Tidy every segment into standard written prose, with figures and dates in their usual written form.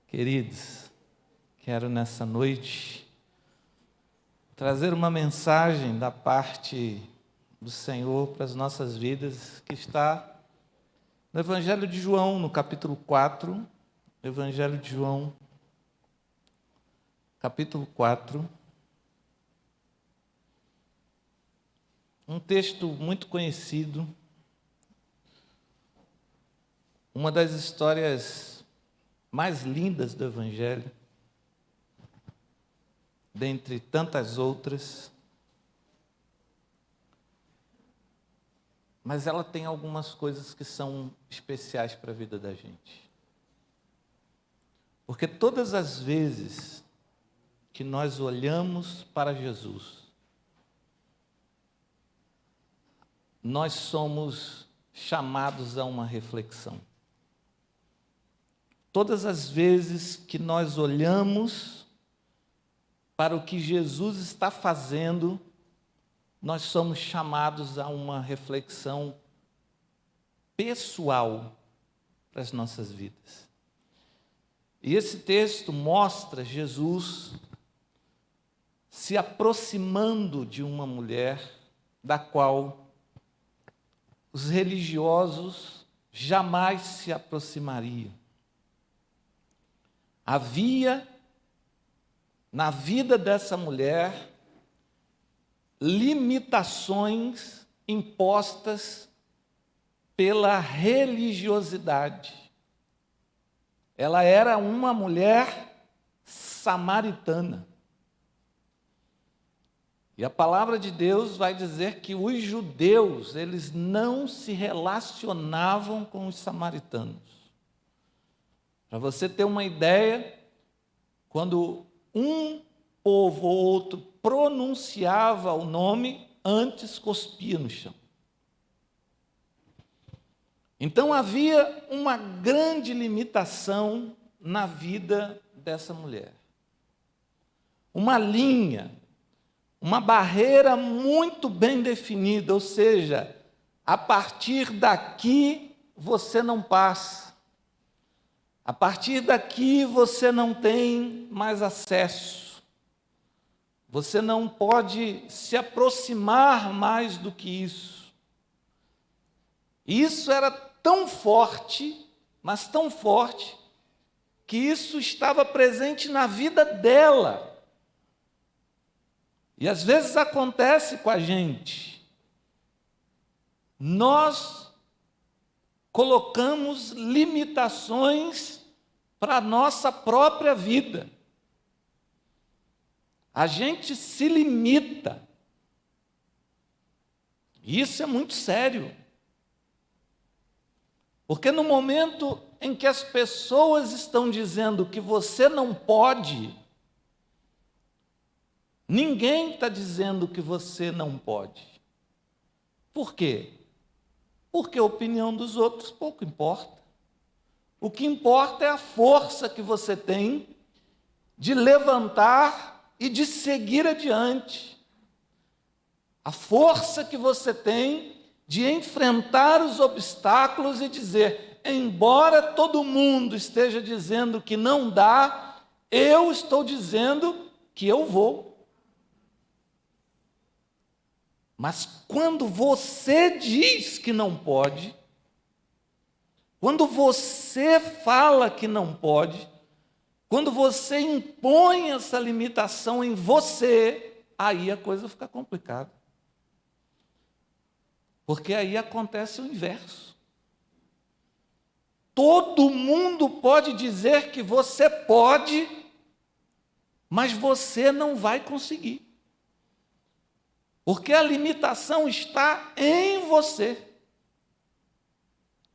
Queridos, quero nessa noite trazer uma mensagem da parte do Senhor para as nossas vidas, que está no Evangelho de João, no capítulo 4, Evangelho de João, capítulo 4, um texto muito conhecido, uma das histórias mais lindas do Evangelho, dentre tantas outras, mas ela tem algumas coisas que são especiais para a vida da gente. Porque todas as vezes que nós olhamos para Jesus, nós somos chamados a uma reflexão. Todas as vezes que nós olhamos para o que Jesus está fazendo, nós somos chamados a uma reflexão pessoal para as nossas vidas. E esse texto mostra Jesus se aproximando de uma mulher da qual os religiosos jamais se aproximariam. Havia na vida dessa mulher limitações impostas pela religiosidade. Ela era uma mulher samaritana. E a palavra de Deus vai dizer que os judeus, eles não se relacionavam com os samaritanos. Para você ter uma ideia, quando um povo ou outro pronunciava o nome, antes cuspia no chão. Então havia uma grande limitação na vida dessa mulher. Uma linha, uma barreira muito bem definida, ou seja, a partir daqui você não passa. A partir daqui você não tem mais acesso. Você não pode se aproximar mais do que isso. Isso era tão forte, mas tão forte, que isso estava presente na vida dela. E às vezes acontece com a gente. Nós colocamos limitações para a nossa própria vida. A gente se limita. Isso é muito sério. Porque no momento em que as pessoas estão dizendo que você não pode, ninguém está dizendo que você não pode. Por quê? Porque a opinião dos outros pouco importa. O que importa é a força que você tem de levantar e de seguir adiante. A força que você tem de enfrentar os obstáculos e dizer, embora todo mundo esteja dizendo que não dá, eu estou dizendo que eu vou. Mas quando você diz que não pode, quando você fala que não pode, quando você impõe essa limitação em você, aí a coisa fica complicada. Porque aí acontece o inverso. Todo mundo pode dizer que você pode, mas você não vai conseguir. Porque a limitação está em você.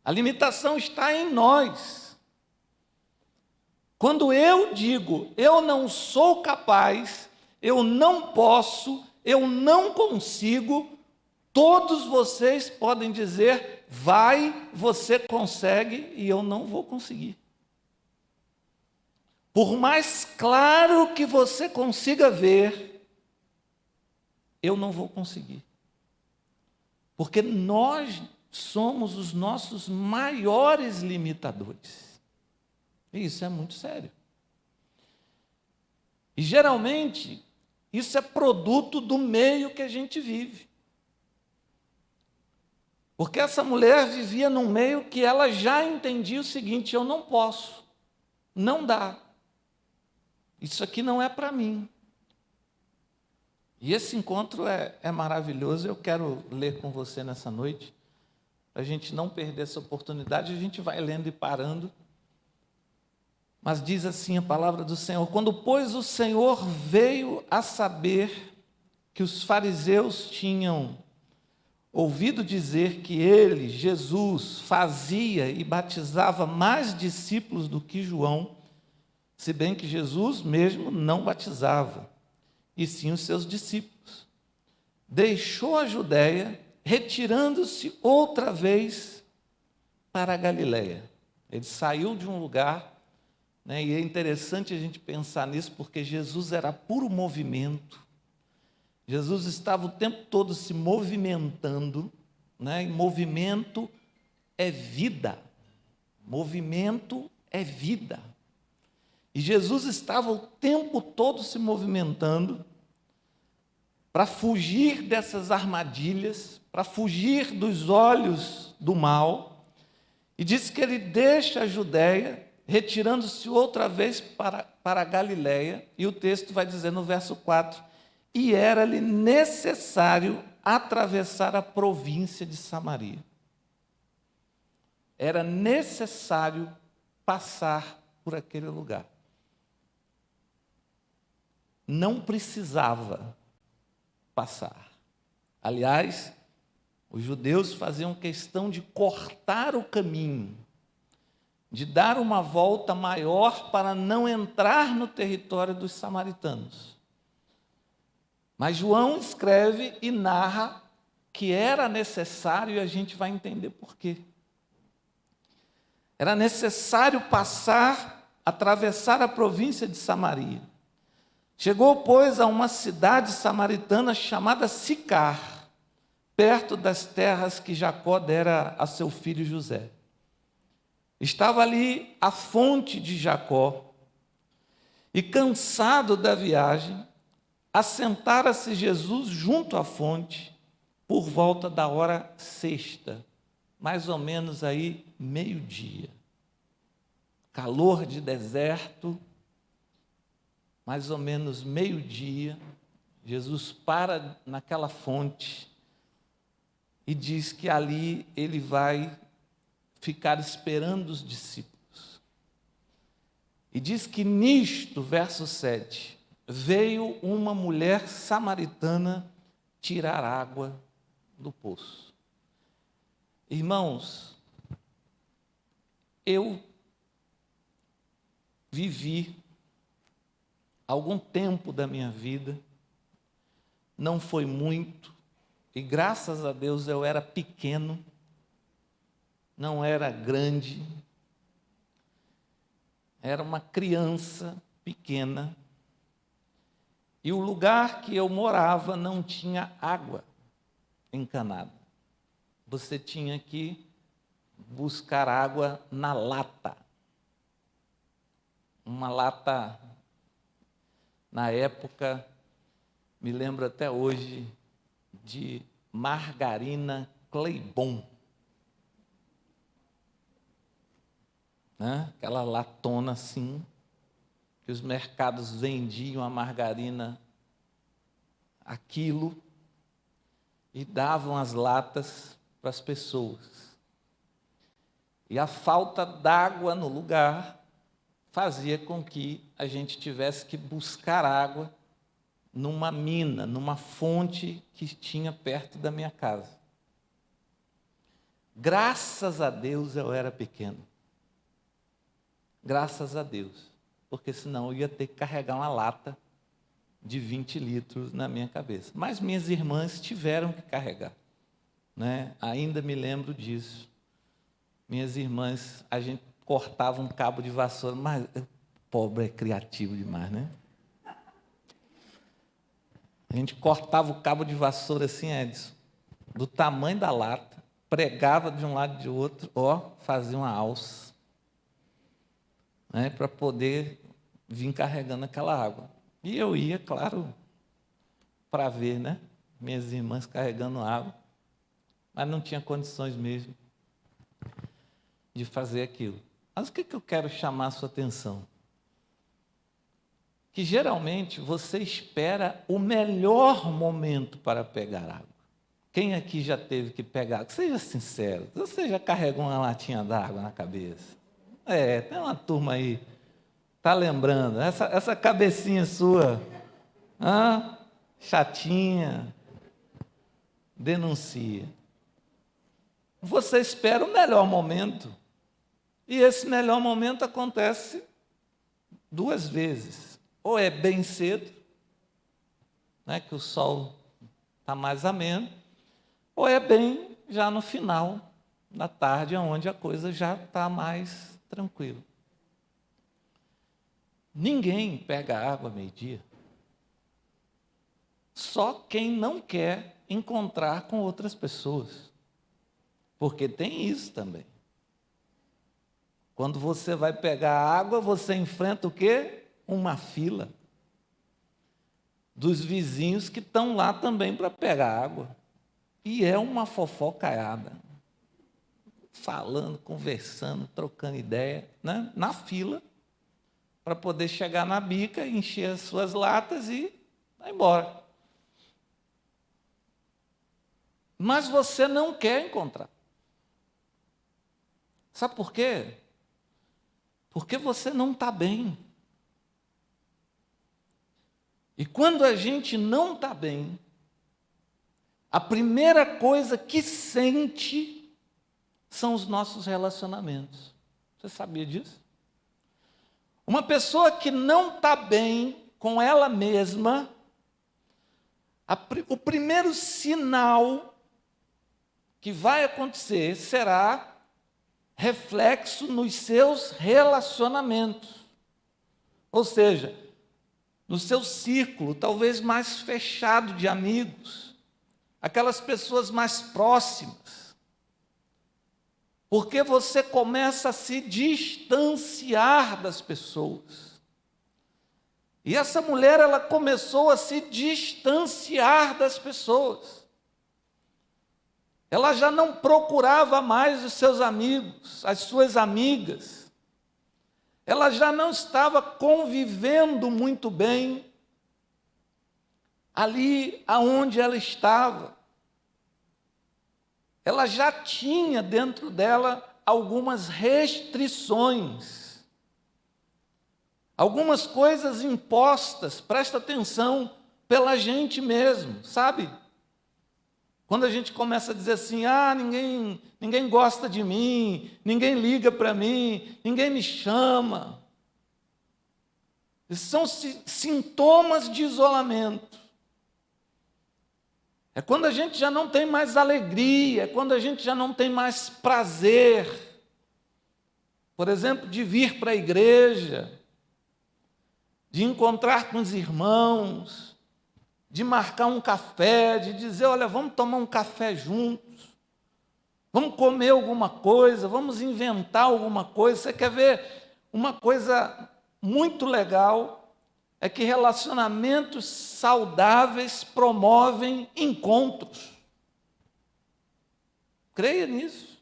A limitação está em nós. Quando eu digo, eu não sou capaz, eu não posso, eu não consigo, todos vocês podem dizer, vai, você consegue, e eu não vou conseguir. Por mais claro que você consiga ver, eu não vou conseguir. Porque nós somos os nossos maiores limitadores. E isso é muito sério. E geralmente, isso é produto do meio que a gente vive. Porque essa mulher vivia num meio que ela já entendia o seguinte: eu não posso, não dá. Isso aqui não é para mim. E esse encontro é maravilhoso. Eu quero ler com você nessa noite, para a gente não perder essa oportunidade. A gente vai lendo e parando. Mas diz assim a palavra do Senhor: quando, pois, o Senhor veio a saber que os fariseus tinham ouvido dizer que ele, Jesus, fazia e batizava mais discípulos do que João, se bem que Jesus mesmo não batizava, e sim os seus discípulos, deixou a Judéia, retirando-se outra vez para a Galiléia. Ele saiu de um lugar, né, e é interessante a gente pensar nisso, porque Jesus era puro movimento. Jesus estava o tempo todo se movimentando, né? E movimento é vida. Movimento é vida. E Jesus estava o tempo todo se movimentando para fugir dessas armadilhas, para fugir dos olhos do mal. E diz que ele deixa a Judéia, retirando-se outra vez para a Galiléia. E o texto vai dizer no verso 4: e era-lhe necessário atravessar a província de Samaria. Era necessário passar por aquele lugar. Não precisava passar. Aliás, os judeus faziam questão de cortar o caminho, de dar uma volta maior para não entrar no território dos samaritanos. Mas João escreve e narra que era necessário, e a gente vai entender por quê. Era necessário atravessar a província de Samaria. Chegou, pois, a uma cidade samaritana chamada Sicar, perto das terras que Jacó dera a seu filho José. Estava ali a fonte de Jacó, e cansado da viagem, assentara-se Jesus junto à fonte, por volta da hora sexta, mais ou menos aí meio-dia. Calor de deserto, mais ou menos meio-dia, Jesus para naquela fonte e diz que ali ele vai ficar esperando os discípulos. E diz que nisto, verso 7, veio uma mulher samaritana tirar água do poço. Irmãos, eu vivi algum tempo da minha vida, não foi muito, e graças a Deus eu era pequeno, não era grande, era uma criança pequena, e o lugar que eu morava não tinha água encanada. Você tinha que buscar água na lata. Uma lata, na época, me lembro até hoje, de margarina Cleibon. Né? Aquela latona assim, que os mercados vendiam a margarina a quilo e davam as latas para as pessoas. E a falta d'água no lugar fazia com que a gente tivesse que buscar água numa mina, numa fonte que tinha perto da minha casa. Graças a Deus eu era pequeno. Graças a Deus. Porque senão eu ia ter que carregar uma lata de 20 litros na minha cabeça. Mas minhas irmãs tiveram que carregar. Né? Ainda me lembro disso. Minhas irmãs, a gente cortava um cabo de vassoura, mas pobre é criativo demais, né? A gente cortava o cabo de vassoura assim, Edson, do tamanho da lata, pregava de um lado e de outro, fazia uma alça. né, para poder vir carregando aquela água. E eu ia, claro, para ver, né, minhas irmãs carregando água, mas não tinha condições mesmo de fazer aquilo. Mas o que eu quero chamar a sua atenção? Que geralmente você espera o melhor momento para pegar água. Quem aqui já teve que pegar? Seja sincero, você já carregou uma latinha d'água na cabeça? Tem uma turma aí, está lembrando, essa cabecinha sua, chatinha, denuncia. Você espera o melhor momento, e esse melhor momento acontece duas vezes. Ou é bem cedo, né, que o sol está mais ameno, ou é bem já no final da tarde, onde a coisa já está mais tranquila. Ninguém pega água meio-dia. Só quem não quer encontrar com outras pessoas. Porque tem isso também. Quando você vai pegar água, você enfrenta o quê? Uma fila dos vizinhos que estão lá também para pegar água. E é uma fofocaiada. Falando, conversando, trocando ideia, né? Na fila, para poder chegar na bica, encher as suas latas e vai embora. Mas você não quer encontrar. Sabe por quê? Porque você não está bem. E quando a gente não está bem, a primeira coisa que sente são os nossos relacionamentos. Você sabia disso? Uma pessoa que não está bem com ela mesma, o primeiro sinal que vai acontecer será reflexo nos seus relacionamentos. Ou seja, no seu círculo, talvez mais fechado de amigos, aquelas pessoas mais próximas. Porque você começa a se distanciar das pessoas. E essa mulher, ela começou a se distanciar das pessoas. Ela já não procurava mais os seus amigos, as suas amigas. Ela já não estava convivendo muito bem ali aonde ela estava. Ela já tinha dentro dela algumas restrições, algumas coisas impostas, presta atenção, pela gente mesmo, sabe? Quando a gente começa a dizer assim, ninguém gosta de mim, ninguém liga para mim, ninguém me chama. Esses são sintomas de isolamento. É quando a gente já não tem mais alegria, é quando a gente já não tem mais prazer, por exemplo, de vir para a igreja, de encontrar com os irmãos, de marcar um café, de dizer, olha, vamos tomar um café juntos, vamos comer alguma coisa, vamos inventar alguma coisa. Você quer ver uma coisa muito legal? É que relacionamentos saudáveis promovem encontros. Creia nisso.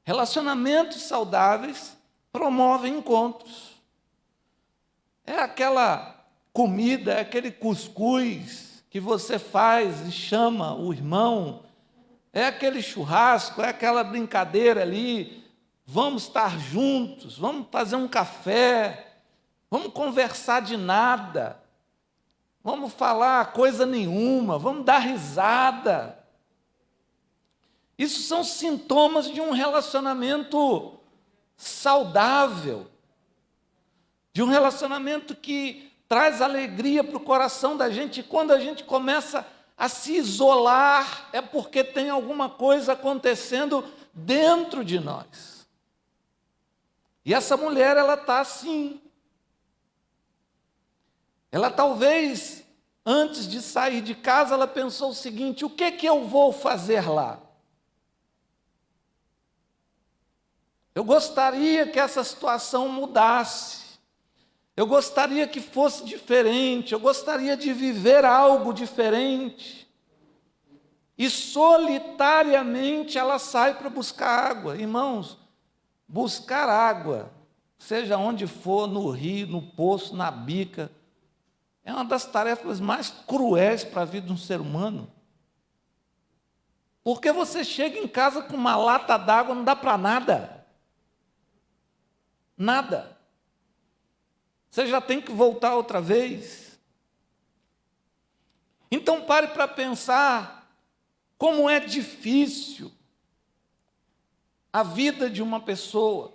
Relacionamentos saudáveis promovem encontros. É aquela comida, é aquele cuscuz que você faz e chama o irmão, é aquele churrasco, é aquela brincadeira ali, vamos estar juntos, vamos fazer um café, vamos conversar de nada, vamos falar coisa nenhuma, vamos dar risada. Isso são sintomas de um relacionamento saudável, de um relacionamento que traz alegria para o coração da gente. E quando a gente começa a se isolar, é porque tem alguma coisa acontecendo dentro de nós. E essa mulher, ela está assim. Ela talvez, antes de sair de casa, ela pensou o seguinte: o que eu vou fazer lá? Eu gostaria que essa situação mudasse. Eu gostaria que fosse diferente, eu gostaria de viver algo diferente. E solitariamente ela sai para buscar água. Irmãos, buscar água, seja onde for, no rio, no poço, na bica, é uma das tarefas mais cruéis para a vida de um ser humano. Porque você chega em casa com uma lata d'água, não dá para nada. Nada. Você já tem que voltar outra vez. Então pare para pensar como é difícil a vida de uma pessoa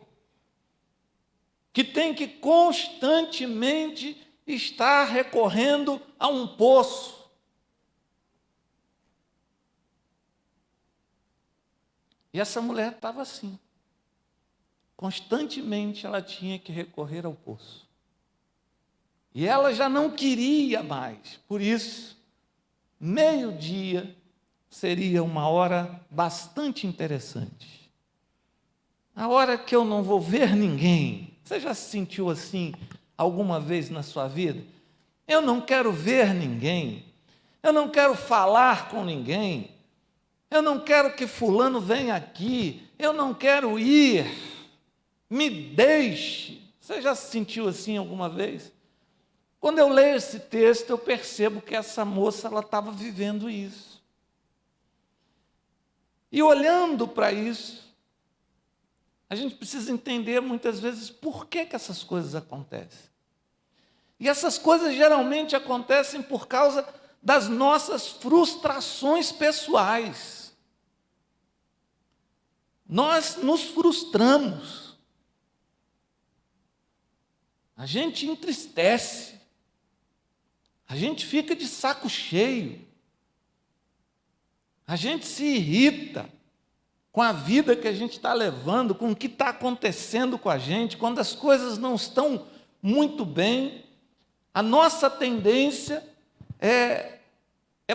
que tem que constantemente estar recorrendo a um poço. E essa mulher estava assim. Constantemente ela tinha que recorrer ao poço. E ela já não queria mais. Por isso, meio-dia seria uma hora bastante interessante. A hora que eu não vou ver ninguém. Você já se sentiu assim alguma vez na sua vida? Eu não quero ver ninguém. Eu não quero falar com ninguém. Eu não quero que fulano venha aqui. Eu não quero ir. Me deixe. Você já se sentiu assim alguma vez? Quando eu leio esse texto, eu percebo que essa moça ela estava vivendo isso. E olhando para isso, a gente precisa entender muitas vezes por que essas coisas acontecem. E essas coisas geralmente acontecem por causa das nossas frustrações pessoais. Nós nos frustramos. A gente entristece. A gente fica de saco cheio. A gente se irrita com a vida que a gente está levando, com o que está acontecendo com a gente, quando as coisas não estão muito bem. A nossa tendência é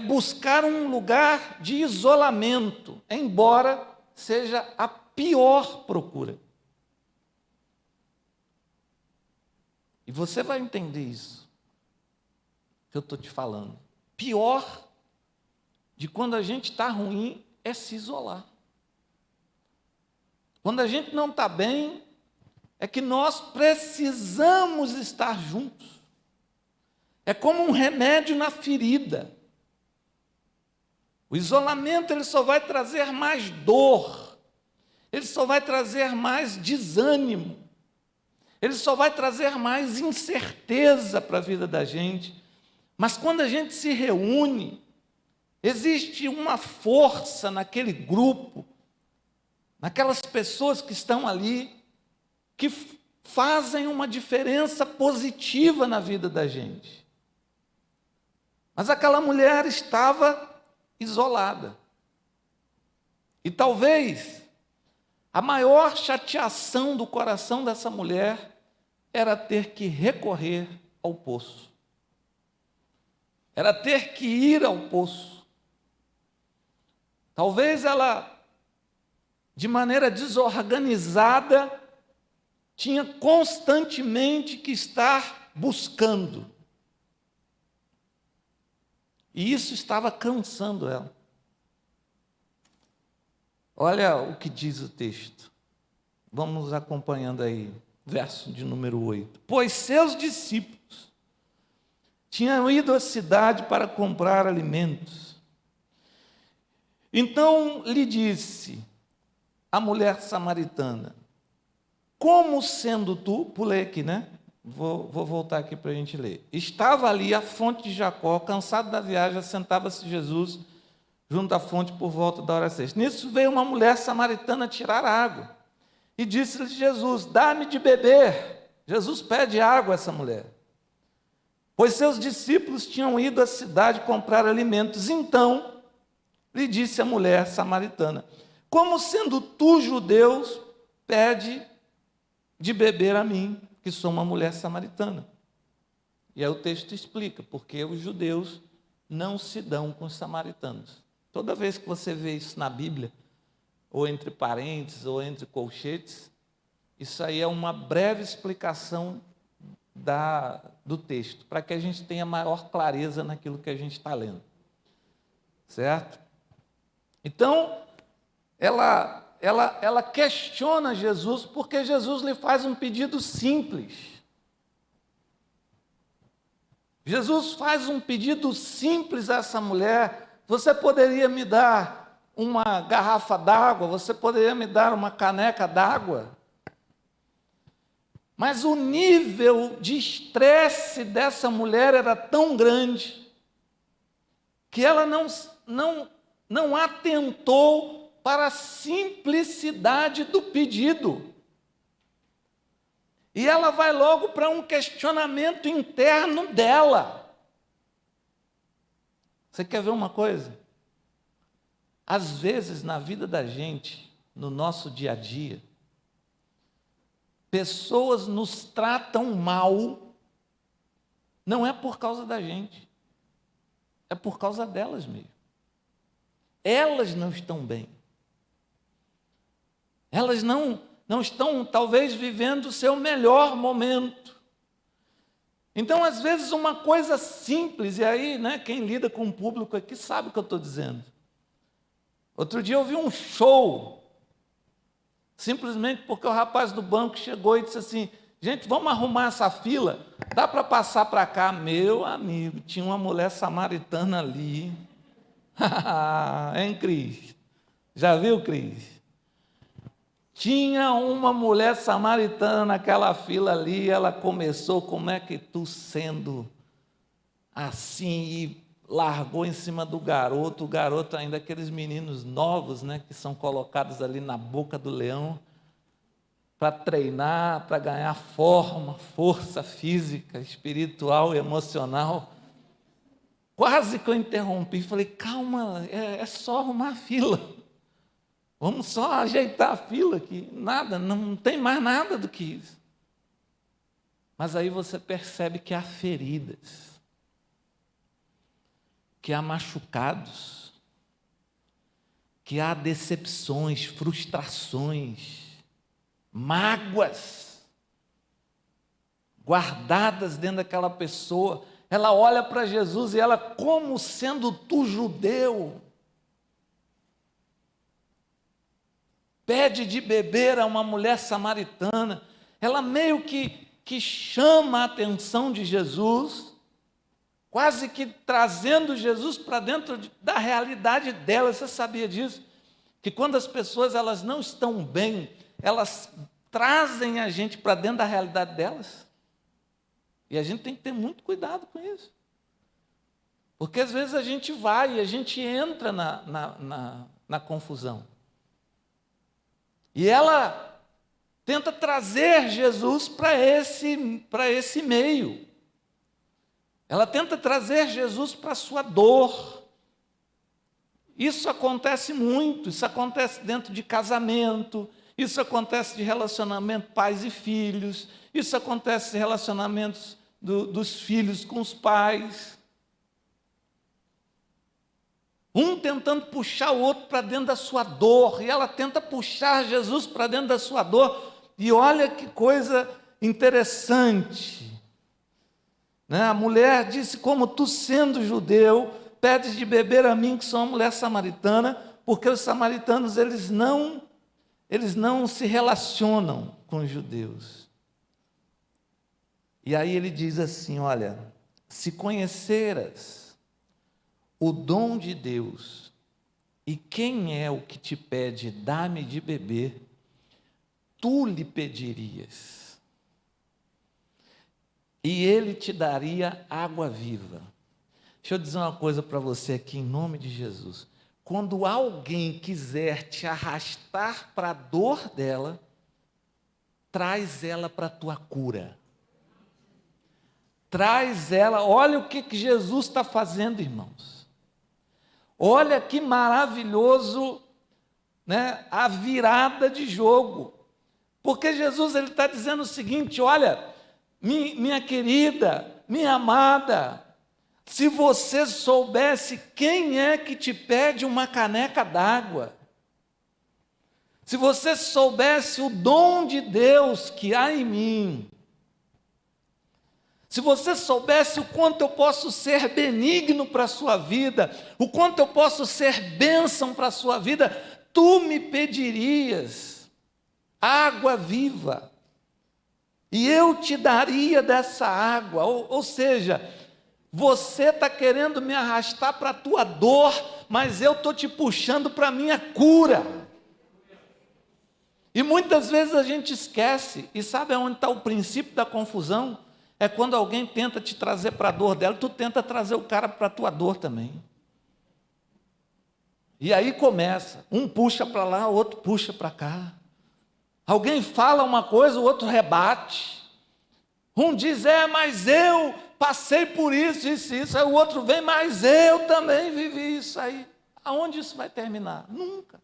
buscar um lugar de isolamento, embora seja a pior procura. E você vai entender isso que eu estou te falando. Pior de quando a gente está ruim é se isolar. Quando a gente não está bem, é que nós precisamos estar juntos. É como um remédio na ferida. O isolamento ele só vai trazer mais dor, ele só vai trazer mais desânimo, ele só vai trazer mais incerteza para a vida da gente. Mas quando a gente se reúne, existe uma força naquele grupo, naquelas pessoas que estão ali, que fazem uma diferença positiva na vida da gente. Mas aquela mulher estava isolada. E talvez a maior chateação do coração dessa mulher era ter que recorrer ao poço. Era ter que ir ao poço. Talvez ela, de maneira desorganizada, tinha constantemente que estar buscando. E isso estava cansando ela. Olha o que diz o texto. Vamos acompanhando aí, verso de número 8. Pois seus discípulos tinham ido à cidade para comprar alimentos. Então lhe disse a mulher samaritana: como sendo tu, pulei aqui, né? Vou voltar aqui para a gente ler. Estava ali a fonte de Jacó, cansado da viagem, assentava-se Jesus junto à fonte por volta da hora sexta. Nisso veio uma mulher samaritana tirar água. E disse-lhe Jesus: dá-me de beber. Jesus pede água a essa mulher, pois seus discípulos tinham ido à cidade comprar alimentos. Então lhe disse a mulher samaritana: como sendo tu, judeus, pede de beber a mim, que sou uma mulher samaritana? E aí o texto explica, porque os judeus não se dão com os samaritanos. Toda vez que você vê isso na Bíblia, ou entre parênteses, ou entre colchetes, isso aí é uma breve explicação do texto, para que a gente tenha maior clareza naquilo que a gente está lendo. Certo? Então, ela questiona Jesus, porque Jesus lhe faz um pedido simples. Jesus faz um pedido simples a essa mulher: você poderia me dar uma garrafa d'água? Você poderia me dar uma caneca d'água? Mas o nível de estresse dessa mulher era tão grande que ela não atentou para a simplicidade do pedido. E ela vai logo para um questionamento interno dela. Você quer ver uma coisa? Às vezes, na vida da gente, no nosso dia a dia, pessoas nos tratam mal, não é por causa da gente, é por causa delas mesmo. Elas não estão bem. Elas não estão, talvez, vivendo o seu melhor momento. Então, às vezes, uma coisa simples, e aí, quem lida com o público aqui sabe o que eu estou dizendo. Outro dia eu vi um show, simplesmente porque o rapaz do banco chegou e disse assim: gente, vamos arrumar essa fila, dá para passar para cá? Meu amigo, tinha uma mulher samaritana ali. Hein, Cris? Já viu, Cris? Tinha uma mulher samaritana naquela fila ali, ela começou: como é que tu sendo assim, e largou em cima do garoto, o garoto ainda, aqueles meninos novos, que são colocados ali na boca do leão, para treinar, para ganhar forma, força física, espiritual e emocional. Quase que eu interrompi, falei: calma, é só arrumar a fila. Vamos só ajeitar a fila aqui. Nada, não tem mais nada do que isso. Mas aí você percebe que há feridas, que há machucados, que há decepções, frustrações, mágoas guardadas dentro daquela pessoa. Ela olha para Jesus e ela, como sendo tu judeu, pede de beber a uma mulher samaritana. Ela meio que chama a atenção de Jesus, quase que trazendo Jesus para dentro da realidade dela. Você sabia disso? Que quando as pessoas elas não estão bem, elas trazem a gente para dentro da realidade delas. E a gente tem que ter muito cuidado com isso. Porque às vezes a gente vai e a gente entra na confusão. E ela tenta trazer Jesus para esse meio. Ela tenta trazer Jesus para a sua dor. Isso acontece muito, isso acontece dentro de casamento, isso acontece de relacionamento pais e filhos, isso acontece em relacionamentos dos filhos com os pais. Um tentando puxar o outro para dentro da sua dor, e ela tenta puxar Jesus para dentro da sua dor. E olha que coisa interessante. A mulher disse: como tu, sendo judeu, pedes de beber a mim, que sou uma mulher samaritana, porque os samaritanos eles não se relacionam com os judeus. E aí ele diz assim: olha, se conheceras o dom de Deus, e quem é o que te pede, dá-me de beber, tu lhe pedirias, e ele te daria água viva. Deixa eu dizer uma coisa para você aqui, em nome de Jesus. Quando alguém quiser te arrastar para a dor dela, traz ela para a tua cura. Traz ela. Olha o que Jesus está fazendo, irmãos. Olha que maravilhoso, a virada de jogo. Porque Jesus está dizendo o seguinte: olha, minha querida, minha amada, se você soubesse quem é que te pede uma caneca d'água, se você soubesse o dom de Deus que há em mim, Se você soubesse o quanto eu posso ser benigno para a sua vida, o quanto eu posso ser bênção para a sua vida, tu me pedirias água viva, e eu te daria dessa água. Ou seja, você está querendo me arrastar para a tua dor, mas eu estou te puxando para a minha cura. E muitas vezes a gente esquece, e sabe onde está o princípio da confusão? É quando alguém tenta te trazer para a dor dela, tu tenta trazer o cara para a tua dor também. E aí começa, um puxa para lá, o outro puxa para cá. Alguém fala uma coisa, o outro rebate. Um diz, mas eu passei por isso, isso, isso. Aí o outro vem, mas eu também vivi isso aí. Aonde isso vai terminar? Nunca.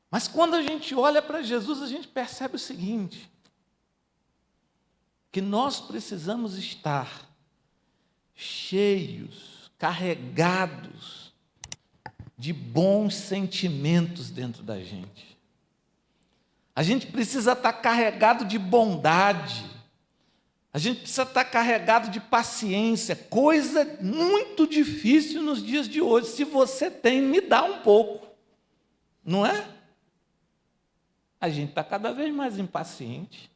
Mas quando a gente olha para Jesus, a gente percebe o seguinte, que nós precisamos estar cheios, carregados de bons sentimentos dentro da gente. A gente precisa estar carregado de bondade. A gente precisa estar carregado de paciência, coisa muito difícil nos dias de hoje. Se você tem, me dá um pouco, não é? A gente está cada vez mais impaciente.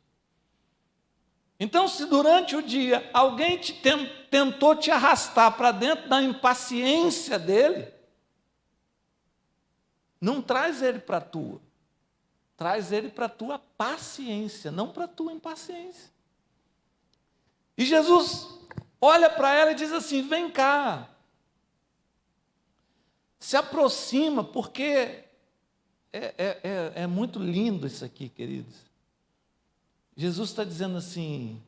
Então, se durante o dia alguém tentou te arrastar para dentro da impaciência dele, não traz ele para a tua. Traz ele para a tua paciência, não para a tua impaciência. E Jesus olha para ela e diz assim, vem cá. Se aproxima, porque é muito lindo isso aqui, queridos. Jesus está dizendo assim,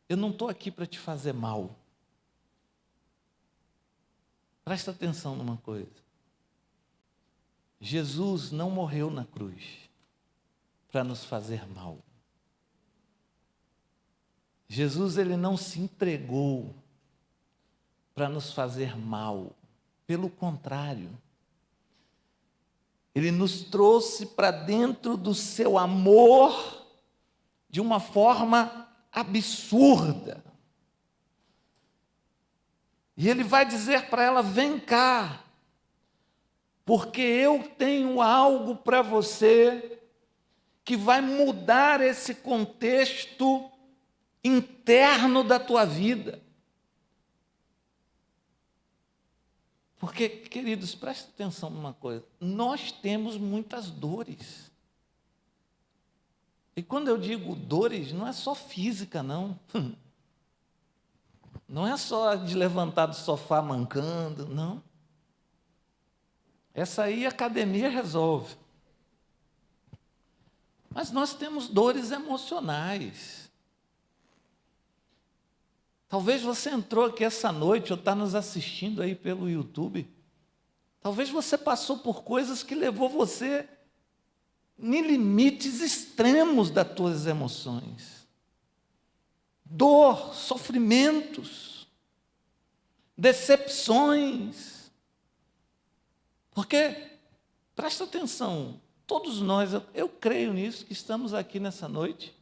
eu não estou aqui para te fazer mal. Presta atenção numa coisa. Jesus não morreu na cruz para nos fazer mal. Jesus, ele não se entregou para nos fazer mal. Pelo contrário, ele nos trouxe para dentro do seu amor de uma forma absurda. E ele vai dizer para ela, vem cá, porque eu tenho algo para você que vai mudar esse contexto interno da tua vida. Porque, queridos, presta atenção numa coisa, nós temos muitas dores. E quando eu digo dores, não é só física, não. Não é só de levantar do sofá mancando, não. Essa aí a academia resolve. Mas nós temos dores emocionais. Talvez você entrou aqui essa noite ou está nos assistindo aí pelo YouTube. Talvez você passou por coisas que levou você em limites extremos das tuas emoções. Dor, sofrimentos, decepções. Porque, presta atenção, todos nós, eu creio nisso, que estamos aqui nessa noite.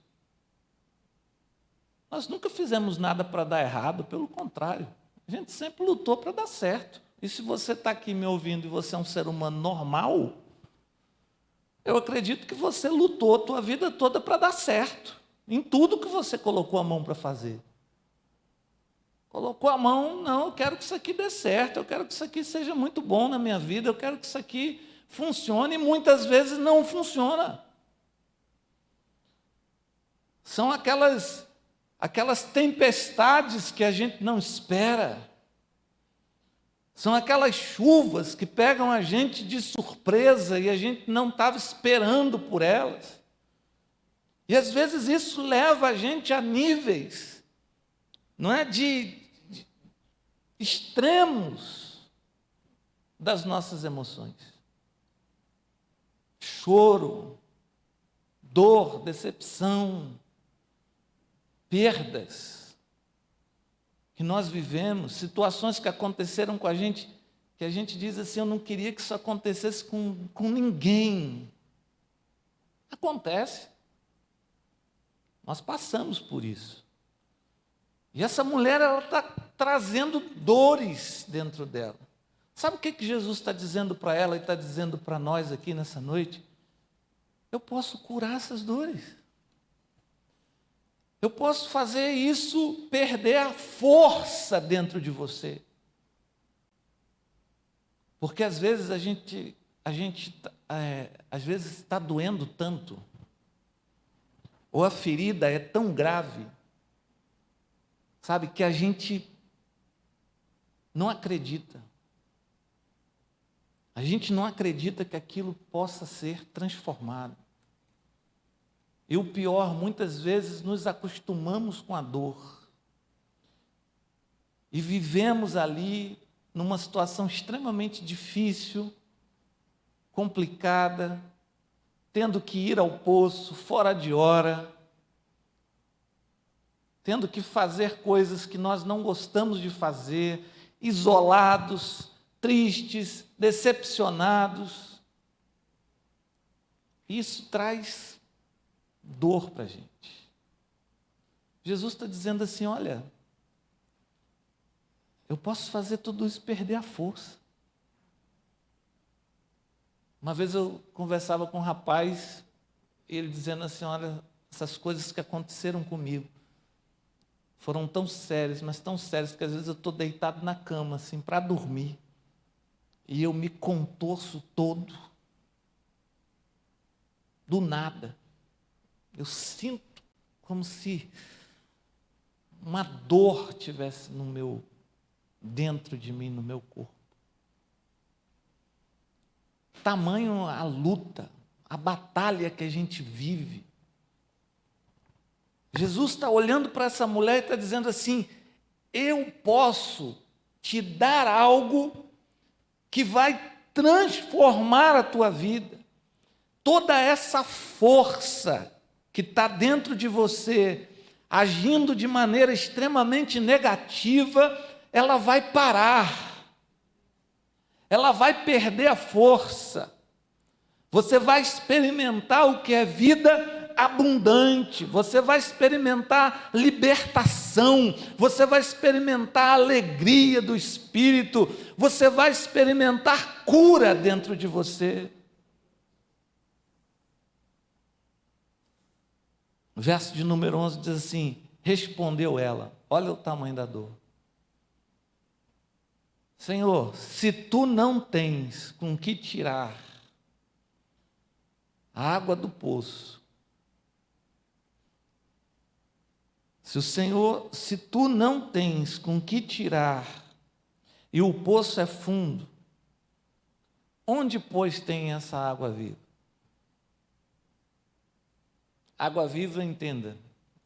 Nós nunca fizemos nada para dar errado, pelo contrário, a gente sempre lutou para dar certo. E se você está aqui me ouvindo e você é um ser humano normal, eu acredito que você lutou a tua vida toda para dar certo, em tudo que você colocou a mão para fazer. Colocou a mão, não, eu quero que isso aqui dê certo, eu quero que isso aqui seja muito bom na minha vida, eu quero que isso aqui funcione, e muitas vezes não funciona. São aquelas tempestades que a gente não espera. São aquelas chuvas que pegam a gente de surpresa e a gente não estava esperando por elas. E às vezes isso leva a gente a níveis, não é, de extremos das nossas emoções. Choro, dor, decepção, perdas que nós vivemos, situações que aconteceram com a gente, que a gente diz assim, eu não queria que isso acontecesse com ninguém. Acontece. Nós passamos por isso. E essa mulher, ela está trazendo dores dentro dela. Sabe o que Jesus está dizendo para ela e está dizendo para nós aqui nessa noite? Eu posso curar essas dores. Eu posso fazer isso perder a força dentro de você. Porque às vezes a gente às vezes está doendo tanto, ou a ferida é tão grave, sabe, que a gente não acredita. A gente não acredita que aquilo possa ser transformado. E o pior, muitas vezes nos acostumamos com a dor. E vivemos ali numa situação extremamente difícil, complicada, tendo que ir ao poço, fora de hora, tendo que fazer coisas que nós não gostamos de fazer, isolados, tristes, decepcionados. Isso traz dor para a gente. Jesus está dizendo assim, olha, eu posso fazer tudo isso perder a força. Uma vez eu conversava com um rapaz, ele dizendo assim, olha, essas coisas que aconteceram comigo foram tão sérias, mas tão sérias, que às vezes eu estou deitado na cama, assim, para dormir, e eu me contorço todo, do nada. Eu sinto como se uma dor tivesse dentro de mim, no meu corpo. Tamanho a luta, a batalha que a gente vive. Jesus está olhando para essa mulher e está dizendo assim, eu posso te dar algo que vai transformar a tua vida. Toda essa força que está dentro de você, agindo de maneira extremamente negativa, ela vai parar. Ela vai perder a força. Você vai experimentar o que é vida abundante. Você vai experimentar libertação. Você vai experimentar a alegria do Espírito. Você vai experimentar cura dentro de você. O verso de número 11 diz assim, respondeu ela, olha o tamanho da dor. Senhor, se tu não tens com que tirar a água do poço, se tu não tens com que tirar e o poço é fundo, onde, pois, tem essa água viva? Água viva, entenda,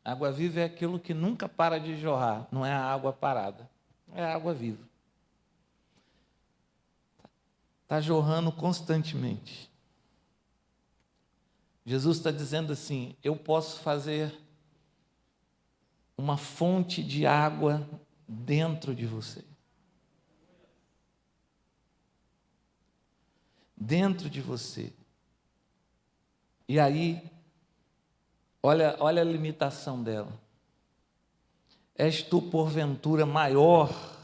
água viva é aquilo que nunca para de jorrar, não é a água parada, é a água viva. Está jorrando constantemente. Jesus está dizendo assim, eu posso fazer uma fonte de água dentro de você. Dentro de você. E aí, olha a limitação dela. És tu porventura maior?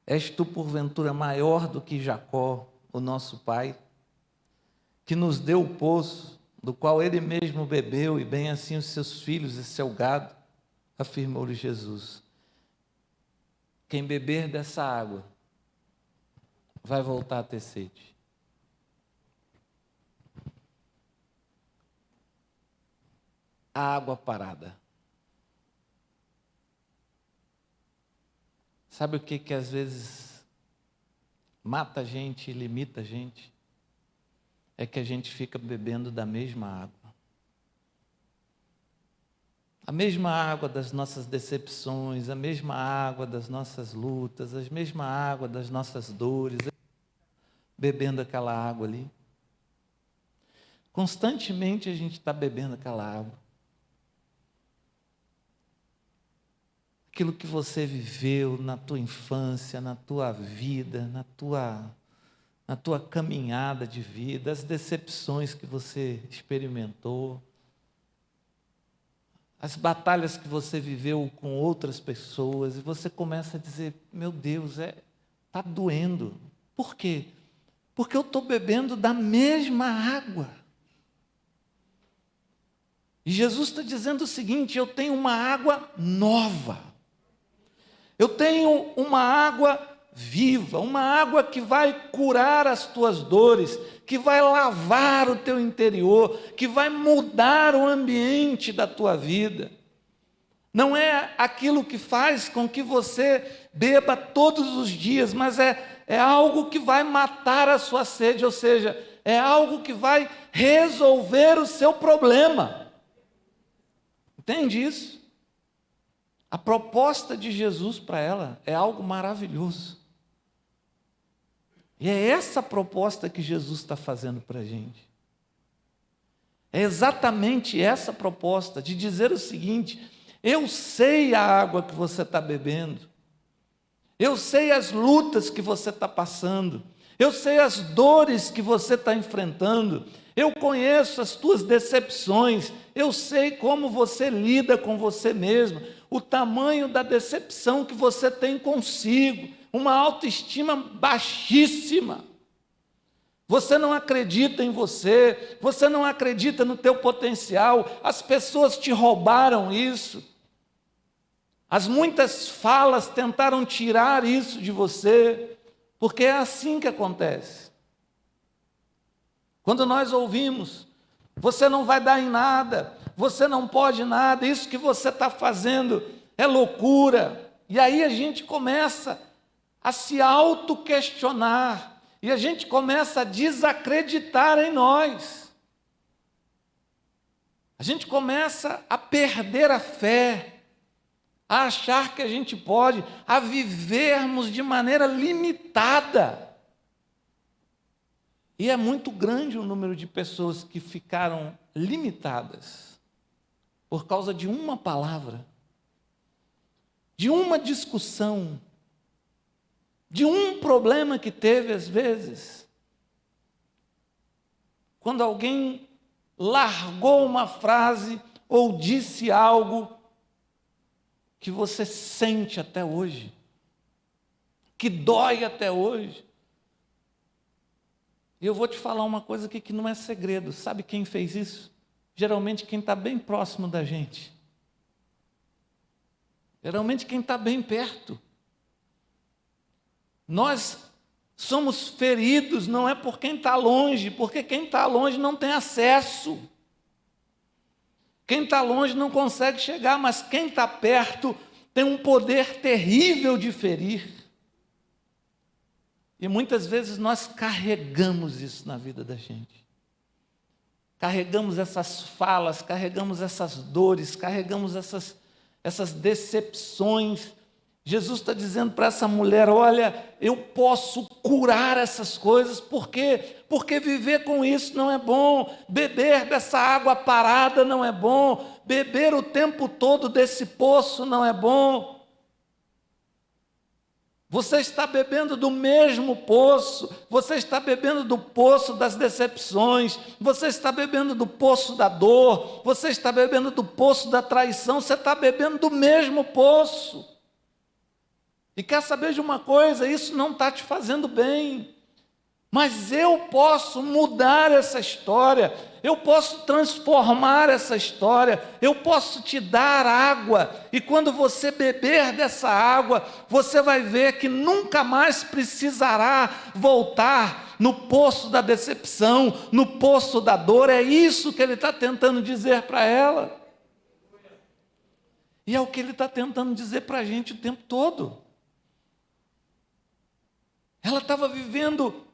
És tu porventura maior do que Jacó, o nosso pai, que nos deu o poço, do qual ele mesmo bebeu, e bem assim os seus filhos e seu gado? Afirmou-lhe Jesus. Quem beber dessa água vai voltar a ter sede. A água parada. Sabe o que às vezes mata a gente e limita a gente? É que a gente fica bebendo da mesma água. A mesma água das nossas decepções, a mesma água das nossas lutas, a mesma água das nossas dores, bebendo aquela água ali. Constantemente a gente está bebendo aquela água. Aquilo que você viveu na tua infância, na tua vida, na tua caminhada de vida, as decepções que você experimentou, as batalhas que você viveu com outras pessoas, e você começa a dizer, meu Deus, está doendo. Por quê? Porque eu estou bebendo da mesma água. E Jesus está dizendo o seguinte, eu tenho uma água nova. Eu tenho uma água viva, uma água que vai curar as tuas dores, que vai lavar o teu interior, que vai mudar o ambiente da tua vida. Não é aquilo que faz com que você beba todos os dias, mas é algo que vai matar a sua sede, ou seja, é algo que vai resolver o seu problema. Entende isso? A proposta de Jesus para ela é algo maravilhoso. E é essa proposta que Jesus está fazendo para a gente. É exatamente essa proposta de dizer o seguinte, eu sei a água que você está bebendo, eu sei as lutas que você está passando, eu sei as dores que você está enfrentando, eu conheço as tuas decepções, eu sei como você lida com você mesmo, o tamanho da decepção que você tem consigo, uma autoestima baixíssima. Você não acredita em você, você não acredita no teu potencial, as pessoas te roubaram isso. As muitas falas tentaram tirar isso de você, porque é assim que acontece. Quando nós ouvimos, você não vai dar em nada, você não pode nada, isso que você está fazendo é loucura. E aí a gente começa a se auto-questionar, e a gente começa a desacreditar em nós. A gente começa a perder a fé, a achar que a gente pode, a vivermos de maneira limitada. E é muito grande o número de pessoas que ficaram limitadas por causa de uma palavra, de uma discussão, de um problema que teve às vezes. Quando alguém largou uma frase ou disse algo que você sente até hoje, que dói até hoje. E eu vou te falar uma coisa aqui que não é segredo. Sabe quem fez isso? Geralmente quem está bem próximo da gente. Geralmente quem está bem perto. Nós somos feridos não é por quem está longe, porque quem está longe não tem acesso. Quem está longe não consegue chegar, mas quem está perto tem um poder terrível de ferir. E muitas vezes nós carregamos isso na vida da gente. Carregamos essas falas, carregamos essas dores, carregamos essas decepções. Jesus está dizendo para essa mulher, olha, eu posso curar essas coisas, por quê? Porque viver com isso não é bom, beber dessa água parada não é bom, beber o tempo todo desse poço não é bom. Você está bebendo do mesmo poço, você está bebendo do poço das decepções, você está bebendo do poço da dor, você está bebendo do poço da traição, você está bebendo do mesmo poço. E quer saber de uma coisa? Isso não está te fazendo bem. Mas eu posso mudar essa história, eu posso transformar essa história, eu posso te dar água, e quando você beber dessa água, você vai ver que nunca mais precisará voltar no poço da decepção, no poço da dor. É isso que ele está tentando dizer para ela. E é o que ele está tentando dizer para a gente o tempo todo. Ela estava vivendo,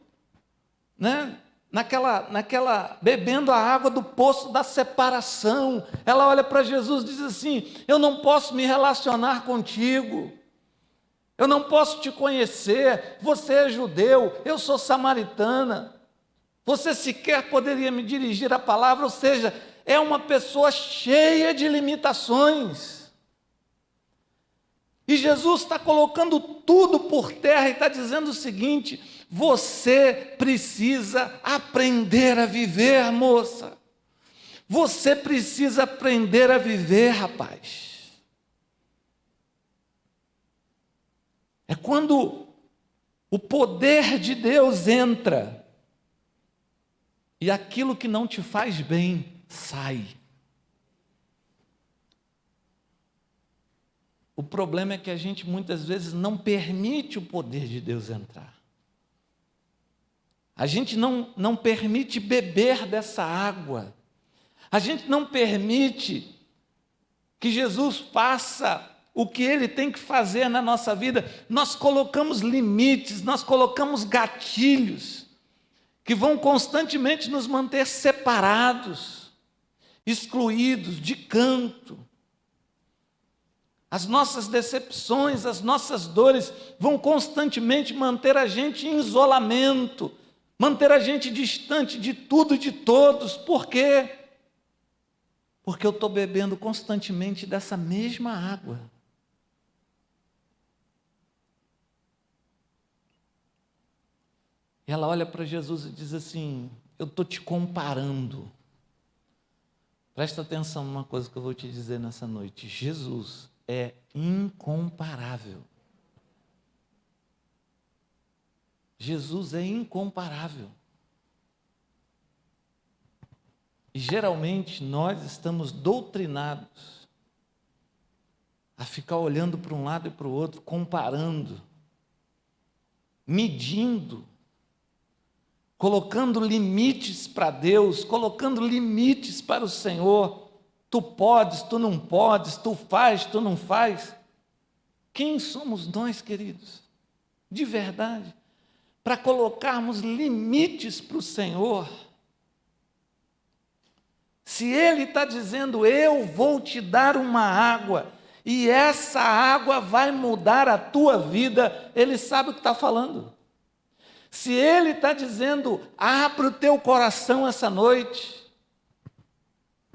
bebendo a água do poço da separação. Ela olha para Jesus e diz assim, eu não posso me relacionar contigo, eu não posso te conhecer, você é judeu, eu sou samaritana, você sequer poderia me dirigir a palavra, ou seja, é uma pessoa cheia de limitações. E Jesus está colocando tudo por terra e está dizendo o seguinte, você precisa aprender a viver, moça. Você precisa aprender a viver, rapaz. É quando o poder de Deus entra e aquilo que não te faz bem sai. O problema é que a gente muitas vezes não permite o poder de Deus entrar. A gente não permite beber dessa água. A gente não permite que Jesus faça o que Ele tem que fazer na nossa vida. Nós colocamos limites, nós colocamos gatilhos que vão constantemente nos manter separados, excluídos, de canto. As nossas decepções, as nossas dores vão constantemente manter a gente em isolamento, manter a gente distante de tudo e de todos. Por quê? Porque eu estou bebendo constantemente dessa mesma água. E ela olha para Jesus e diz assim: eu estou te comparando. Presta atenção numa coisa que eu vou te dizer nessa noite. Jesus é incomparável. Jesus é incomparável. E geralmente nós estamos doutrinados a ficar olhando para um lado e para o outro, comparando, medindo, colocando limites para Deus, colocando limites para o Senhor. Tu podes, tu não podes, tu faz, tu não faz. Quem somos nós, queridos? De verdade, para colocarmos limites para o Senhor. Se Ele está dizendo, eu vou te dar uma água, e essa água vai mudar a tua vida, Ele sabe o que está falando. Se Ele está dizendo, abre o teu coração essa noite,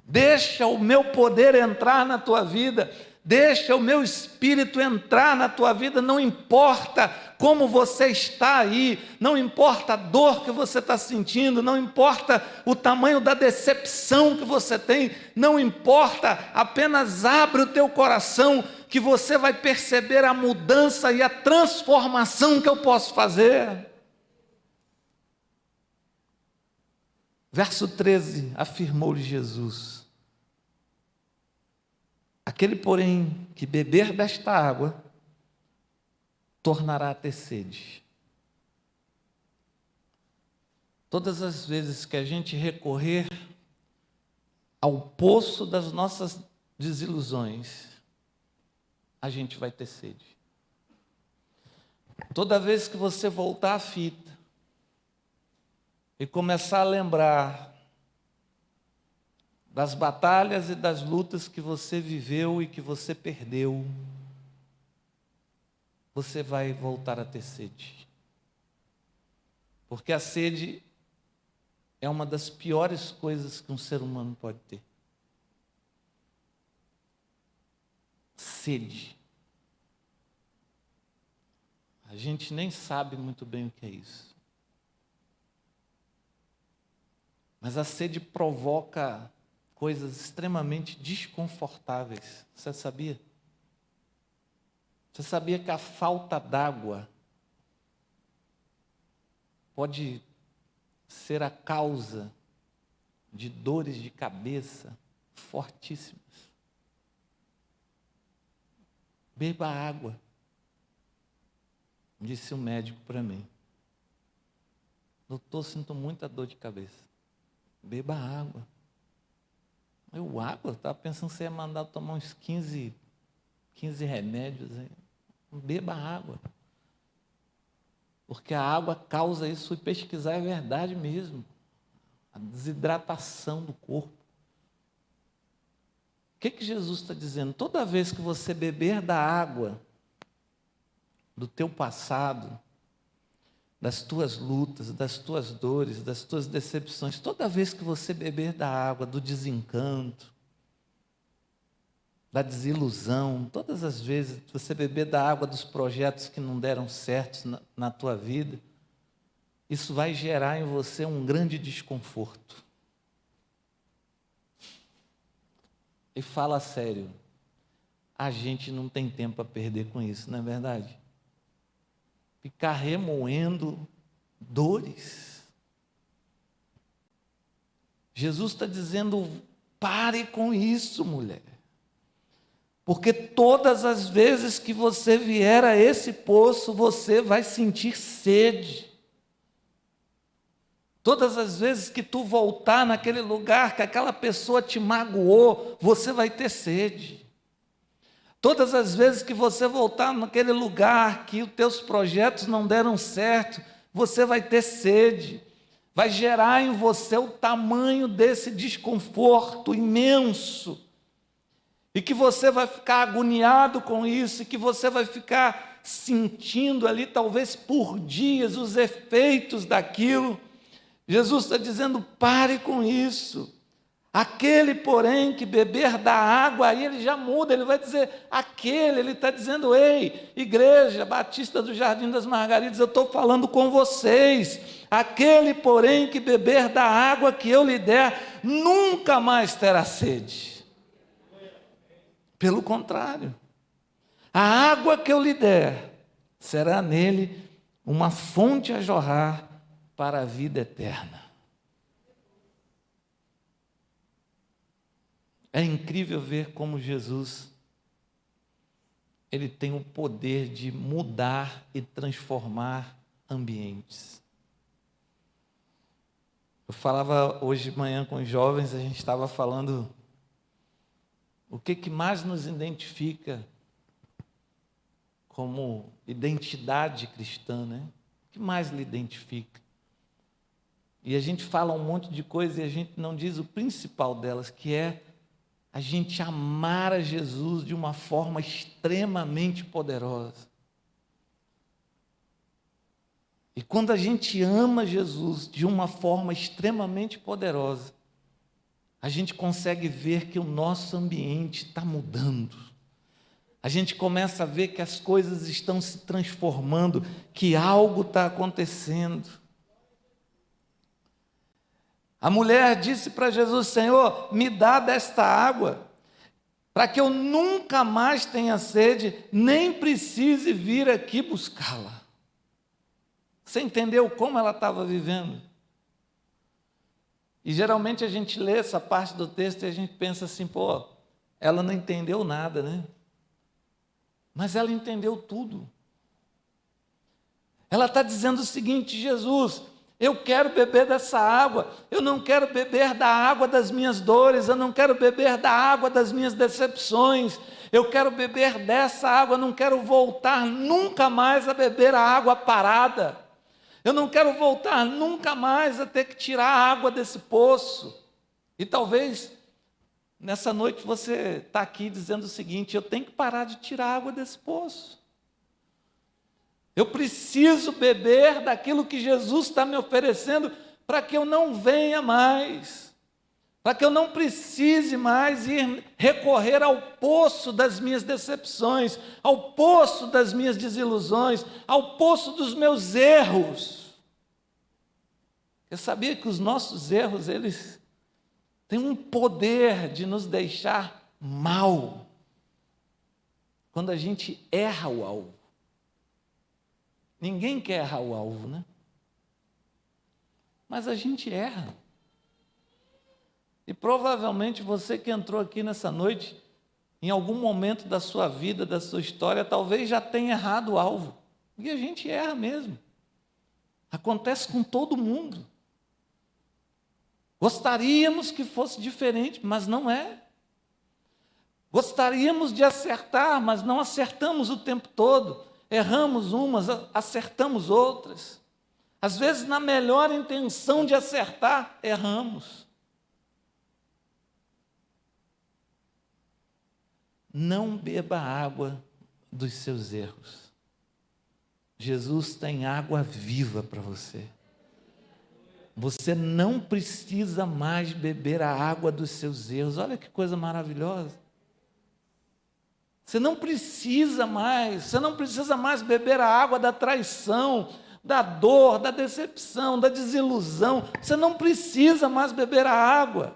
deixa o meu poder entrar na tua vida, deixa o meu espírito entrar na tua vida, não importa como você está aí, não importa a dor que você está sentindo, não importa o tamanho da decepção que você tem, não importa, apenas abre o teu coração que você vai perceber a mudança e a transformação que eu posso fazer. Verso 13, afirmou-lhe Jesus: aquele, porém, que beber desta água, tornará a ter sede. Todas as vezes que a gente recorrer ao poço das nossas desilusões, a gente vai ter sede. Toda vez que você voltar à fita e começar a lembrar das batalhas e das lutas que você viveu e que você perdeu, você vai voltar a ter sede. Porque a sede é uma das piores coisas que um ser humano pode ter. Sede. A gente nem sabe muito bem o que é isso. Mas a sede provoca coisas extremamente desconfortáveis. Você sabia? Você sabia que a falta d'água pode ser a causa de dores de cabeça fortíssimas? Beba água, disse o médico para mim. Doutor, sinto muita dor de cabeça. Beba água. Água? Estava pensando que você ia mandar tomar uns 15 remédios. Aí. Beba água. Porque a água causa isso, e pesquisar é verdade mesmo. A desidratação do corpo. O que Jesus está dizendo? Toda vez que você beber da água do teu passado, das tuas lutas, das tuas dores, das tuas decepções, toda vez que você beber da água do desencanto, da desilusão, todas as vezes que você beber da água dos projetos que não deram certo na tua vida, isso vai gerar em você um grande desconforto. e fala sério, a gente não tem tempo a perder com isso, não é verdade? Ficar remoendo dores. Jesus está dizendo, pare com isso, mulher. Porque todas as vezes que você vier a esse poço, você vai sentir sede. Todas as vezes que tu voltar naquele lugar que aquela pessoa te magoou, você vai ter sede. Todas as vezes que você voltar naquele lugar que os teus projetos não deram certo, você vai ter sede. Vai gerar em você o tamanho desse desconforto imenso. E que você vai ficar agoniado com isso, e que você vai ficar sentindo ali, talvez por dias, os efeitos daquilo. Jesus está dizendo, pare com isso. Aquele, porém, que beber da água, aí ele já muda, ele vai dizer, ele está dizendo, ei, Igreja Batista do Jardim das Margaridas, eu estou falando com vocês. Aquele, porém, que beber da água que eu lhe der, nunca mais terá sede. Pelo contrário, a água que eu lhe der, será nele uma fonte a jorrar para a vida eterna. É incrível ver como Jesus, ele tem o poder de mudar e transformar ambientes. Eu falava hoje de manhã com os jovens, a gente estava falando o que mais nos identifica como identidade cristã, né? O que mais lhe identifica? E a gente fala um monte de coisa e a gente não diz o principal delas, que é a gente amar a Jesus de uma forma extremamente poderosa. E quando a gente ama Jesus de uma forma extremamente poderosa, a gente consegue ver que o nosso ambiente está mudando. A gente começa a ver que as coisas estão se transformando, que algo está acontecendo. A mulher disse para Jesus, Senhor, me dá desta água, para que eu nunca mais tenha sede, nem precise vir aqui buscá-la. Você entendeu como ela estava vivendo? E geralmente a gente lê essa parte do texto e a gente pensa assim, ela não entendeu nada, né? Mas ela entendeu tudo. Ela está dizendo o seguinte, Jesus, eu quero beber dessa água, eu não quero beber da água das minhas dores, eu não quero beber da água das minhas decepções, eu quero beber dessa água, eu não quero voltar nunca mais a beber a água parada. Eu não quero voltar nunca mais a ter que tirar a água desse poço. E talvez nessa noite você está aqui dizendo o seguinte, eu tenho que parar de tirar a água desse poço. Eu preciso beber daquilo que Jesus está me oferecendo para que eu não venha mais, para que eu não precise mais ir recorrer ao poço das minhas decepções, ao poço das minhas desilusões, ao poço dos meus erros. Eu sabia que os nossos erros, eles têm um poder de nos deixar mal, quando a gente erra o alvo. Ninguém quer errar o alvo, né? Mas a gente erra. E provavelmente você que entrou aqui nessa noite, em algum momento da sua vida, da sua história, talvez já tenha errado o alvo. E a gente erra mesmo. Acontece com todo mundo. Gostaríamos que fosse diferente, mas não é. Gostaríamos de acertar, mas não acertamos o tempo todo. Erramos umas, acertamos outras. Às vezes, na melhor intenção de acertar, erramos. Não beba água dos seus erros. Jesus tem água viva para você. Você não precisa mais beber a água dos seus erros. Olha que coisa maravilhosa. Você não precisa mais beber a água da traição, da dor, da decepção, da desilusão. Você não precisa mais beber a água.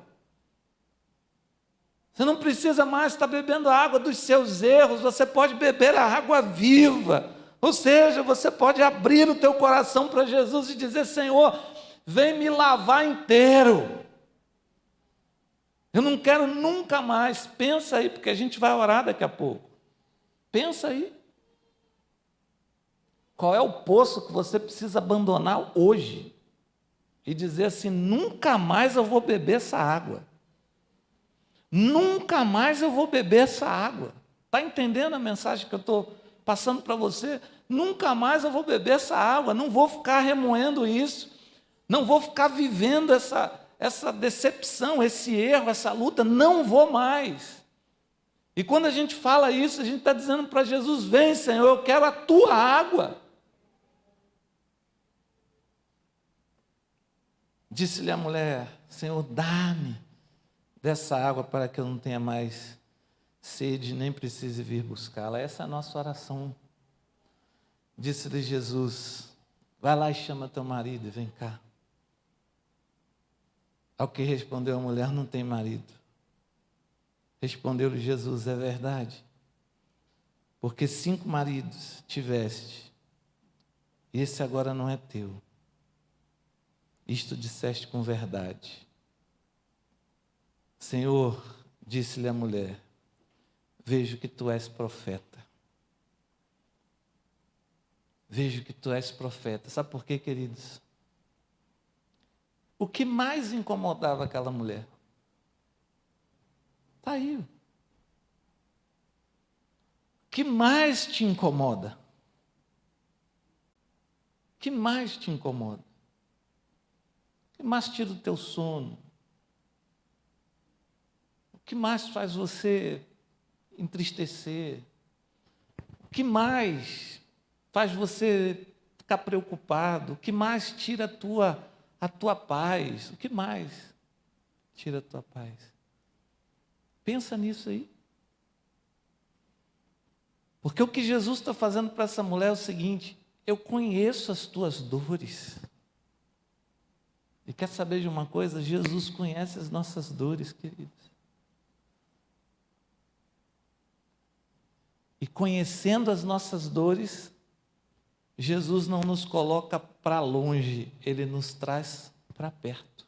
Você não precisa mais estar bebendo a água dos seus erros, você pode beber a água viva. Ou seja, você pode abrir o teu coração para Jesus e dizer: Senhor, vem me lavar inteiro. Eu não quero nunca mais. Pensa aí, porque a gente vai orar daqui a pouco. Pensa aí. Qual é o poço que você precisa abandonar hoje? E dizer assim: nunca mais eu vou beber essa água. Nunca mais eu vou beber essa água. Está entendendo a mensagem que eu estou passando para você? Nunca mais eu vou beber essa água. Não vou ficar remoendo isso. Não vou ficar vivendo essa decepção, esse erro, essa luta. Não vou mais. E quando a gente fala isso, a gente está dizendo para Jesus: vem, Senhor, eu quero a tua água. Disse-lhe a mulher: Senhor, dá-me dessa água para que eu não tenha mais sede, nem precise vir buscá-la. Essa é a nossa oração. Disse-lhe Jesus: vai lá e chama teu marido e vem cá. Ao que respondeu a mulher: não tem marido. Respondeu-lhe Jesus: é verdade, porque 5 maridos tiveste, e esse agora não é teu. Isto disseste com verdade. Senhor, disse-lhe a mulher, vejo que tu és profeta. Vejo que tu és profeta. Sabe por quê, queridos? O que mais incomodava aquela mulher? Está aí. O que mais te incomoda? O que mais te incomoda? O que mais tira o teu sono? O que mais faz você entristecer? O que mais faz você ficar preocupado? O que mais tira a tua paz? O que mais tira a tua paz? Pensa nisso aí. Porque o que Jesus está fazendo para essa mulher é o seguinte: eu conheço as tuas dores. E quer saber de uma coisa? Jesus conhece as nossas dores, queridos. E conhecendo as nossas dores, Jesus não nos coloca para longe, Ele nos traz para perto.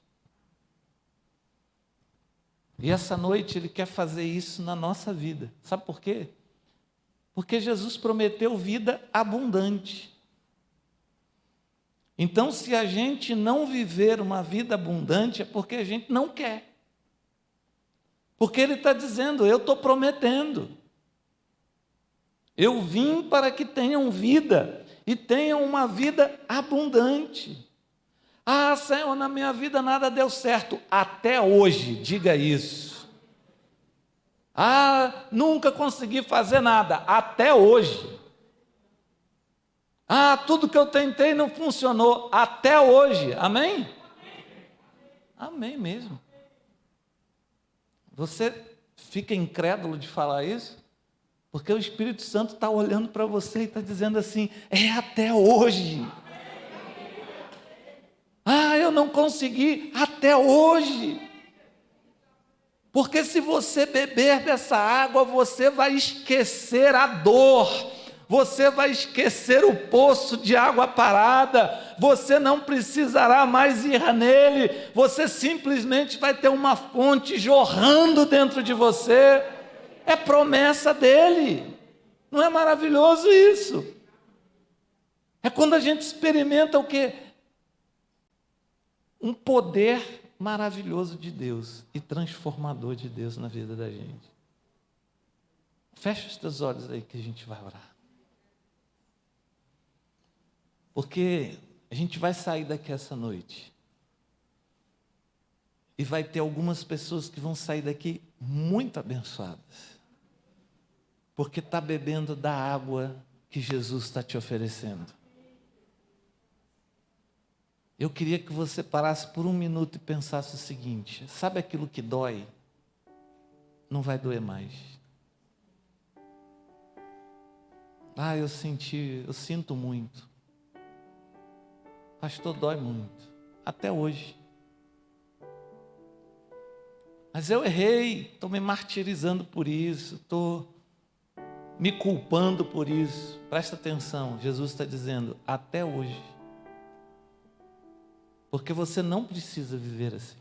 E essa noite Ele quer fazer isso na nossa vida. Sabe por quê? Porque Jesus prometeu vida abundante. Então, se a gente não viver uma vida abundante, é porque a gente não quer. Porque Ele está dizendo: eu estou prometendo. Eu vim para que tenham vida, e tenham uma vida abundante. Ah, Senhor, na minha vida nada deu certo. Até hoje, diga isso. Ah, nunca consegui fazer nada. Até hoje. Ah, tudo que eu tentei não funcionou. Até hoje. Amém? Amém mesmo. Você fica incrédulo de falar isso? Porque o Espírito Santo está olhando para você e está dizendo assim: é até hoje. Ah, eu não consegui até hoje. Porque se você beber dessa água, você vai esquecer a dor, você vai esquecer o poço de água parada, você não precisará mais ir nele, você simplesmente vai ter uma fonte jorrando dentro de você. É promessa dele. Não é maravilhoso isso? É quando a gente experimenta o quê? Um poder maravilhoso de Deus e transformador de Deus na vida da gente. Fecha os teus olhos aí que a gente vai orar. Porque a gente vai sair daqui essa noite e vai ter algumas pessoas que vão sair daqui muito abençoadas, porque está bebendo da água que Jesus está te oferecendo. Eu queria que você parasse por um minuto e pensasse o seguinte: sabe aquilo que dói? Não vai doer mais. Ah, eu sinto muito. Pastor, dói muito. Até hoje. Mas eu errei, estou me martirizando por isso, estou me culpando por isso. Presta atenção, Jesus está dizendo, até hoje. Porque você não precisa viver assim.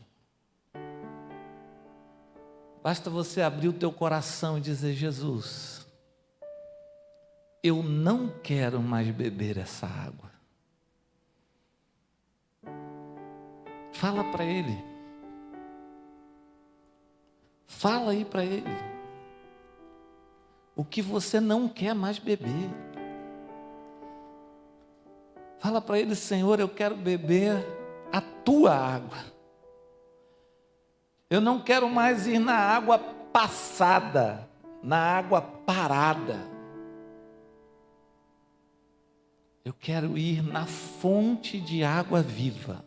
Basta você abrir o teu coração e dizer, Jesus, eu não quero mais beber essa água. Fala para Ele. Fala aí para Ele. O que você não quer mais beber. Fala para Ele, Senhor, eu quero beber a Tua água. Eu não quero mais ir na água passada, na água parada. Eu quero ir na fonte de água viva,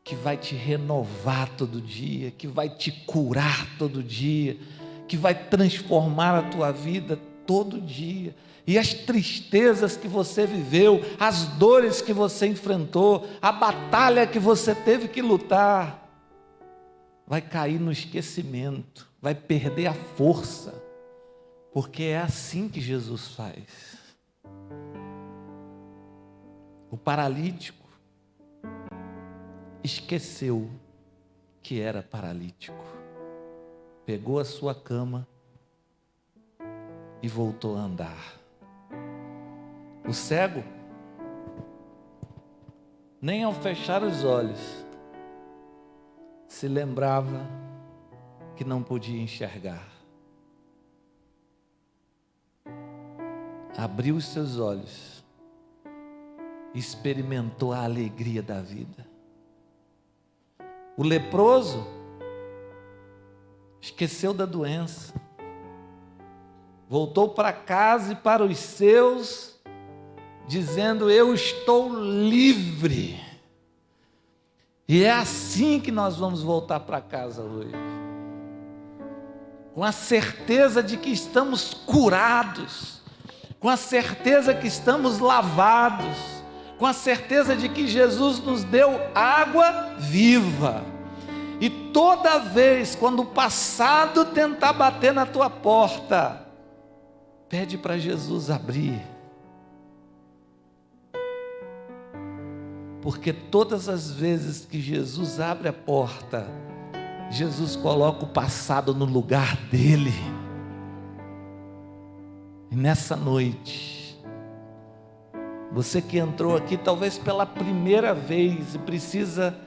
que vai te renovar todo dia, que vai te curar todo dia, que vai transformar a tua vida todo dia. E as tristezas que você viveu, as dores que você enfrentou, a batalha que você teve que lutar, vai cair no esquecimento, vai perder a força, porque é assim que Jesus faz. O paralítico esqueceu que era paralítico, pegou a sua cama e voltou a andar. O cego, nem ao fechar os olhos, se lembrava que não podia enxergar. Abriu os seus olhos e experimentou a alegria da vida. O leproso esqueceu da doença, voltou para casa e para os seus, dizendo, eu estou livre. E é assim que nós vamos voltar para casa hoje, com a certeza de que estamos curados, com a certeza que estamos lavados, com a certeza de que Jesus nos deu água viva. E toda vez quando o passado tentar bater na tua porta, pede para Jesus abrir. Porque todas as vezes que Jesus abre a porta, Jesus coloca o passado no lugar dele. E nessa noite, você que entrou aqui talvez pela primeira vez e precisa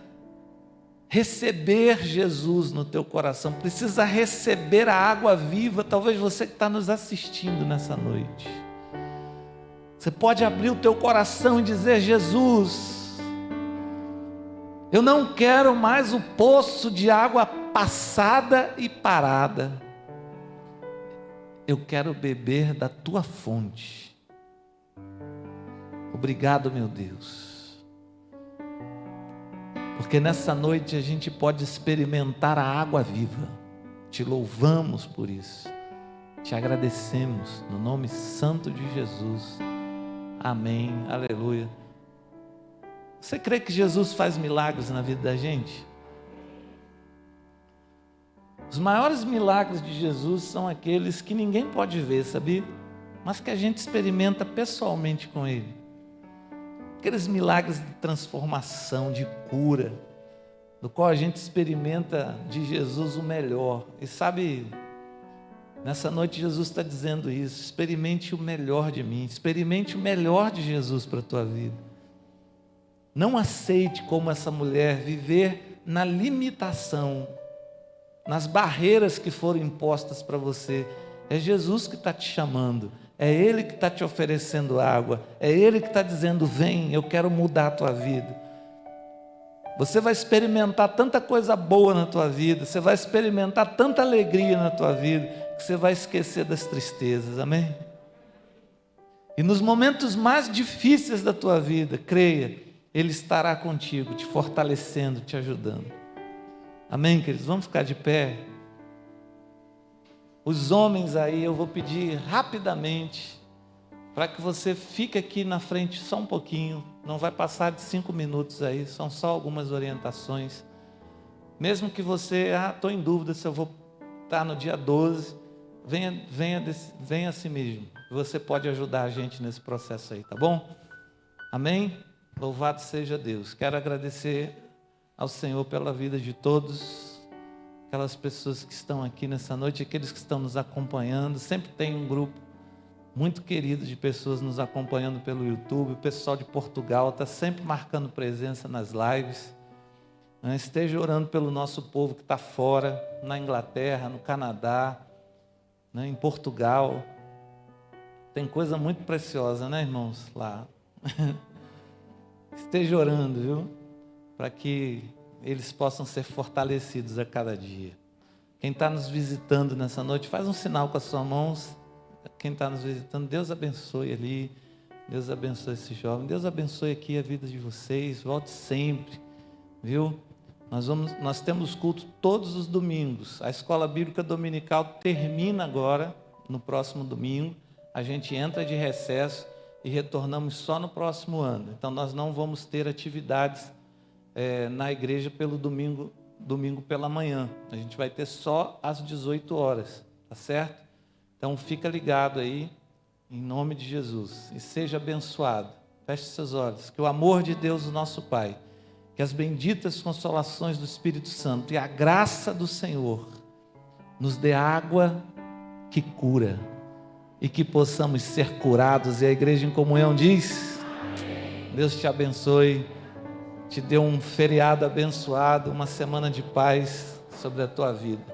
receber Jesus no teu coração, precisa receber a água viva, talvez você que está nos assistindo nessa noite, você pode abrir o teu coração e dizer, Jesus, eu não quero mais o poço de água passada e parada, eu quero beber da tua fonte. Obrigado, meu Deus, porque nessa noite a gente pode experimentar a água viva. Te louvamos por isso, te agradecemos no nome santo de Jesus, amém, aleluia. Você crê que Jesus faz milagres na vida da gente? Os maiores milagres de Jesus são aqueles que ninguém pode ver, sabia? Mas que a gente experimenta pessoalmente com Ele. Aqueles milagres de transformação, de cura, do qual a gente experimenta de Jesus o melhor. E sabe, nessa noite Jesus está dizendo isso, experimente o melhor de mim, experimente o melhor de Jesus para a tua vida. Não aceite como essa mulher viver na limitação, nas barreiras que foram impostas para você. É Jesus que está te chamando, é Ele que está te oferecendo água, é Ele que está dizendo, vem, eu quero mudar a tua vida. Você vai experimentar tanta coisa boa na tua vida, você vai experimentar tanta alegria na tua vida, que você vai esquecer das tristezas, amém? E nos momentos mais difíceis da tua vida, creia, Ele estará contigo, te fortalecendo, te ajudando. Amém, queridos? Vamos ficar de pé. Os homens aí, eu vou pedir rapidamente, para que você fique aqui na frente só um pouquinho, não vai passar de 5 minutos aí, são só algumas orientações. Mesmo que você, estou em dúvida se eu vou estar no dia 12, venha a si mesmo. Você pode ajudar a gente nesse processo aí, tá bom? Amém? Louvado seja Deus. Quero agradecer ao Senhor pela vida de todos, aquelas pessoas que estão aqui nessa noite, aqueles que estão nos acompanhando. Sempre tem um grupo muito querido de pessoas nos acompanhando pelo YouTube. O pessoal de Portugal está sempre marcando presença nas lives. Esteja orando pelo nosso povo que está fora, na Inglaterra, no Canadá, em Portugal. Tem coisa muito preciosa, né, irmãos? Lá. Esteja orando, viu? Para que eles possam ser fortalecidos a cada dia. Quem está nos visitando nessa noite, faz um sinal com as suas mãos. Quem está nos visitando, Deus abençoe ali. Deus abençoe esse jovem. Deus abençoe aqui a vida de vocês. Volte sempre, viu? Nós temos culto todos os domingos. A escola bíblica dominical termina agora, no próximo domingo. A gente entra de recesso e retornamos só no próximo ano. Então nós não vamos ter atividades na igreja pelo domingo pela manhã. A gente vai ter só às 18 horas, tá certo? Então fica ligado aí, em nome de Jesus, e seja abençoado. Feche seus olhos, que o amor de Deus, o nosso Pai, que as benditas consolações do Espírito Santo e a graça do Senhor nos dê água que cura e que possamos ser curados. E a igreja em comunhão diz: Deus te abençoe, te dê um feriado abençoado, uma semana de paz sobre a tua vida.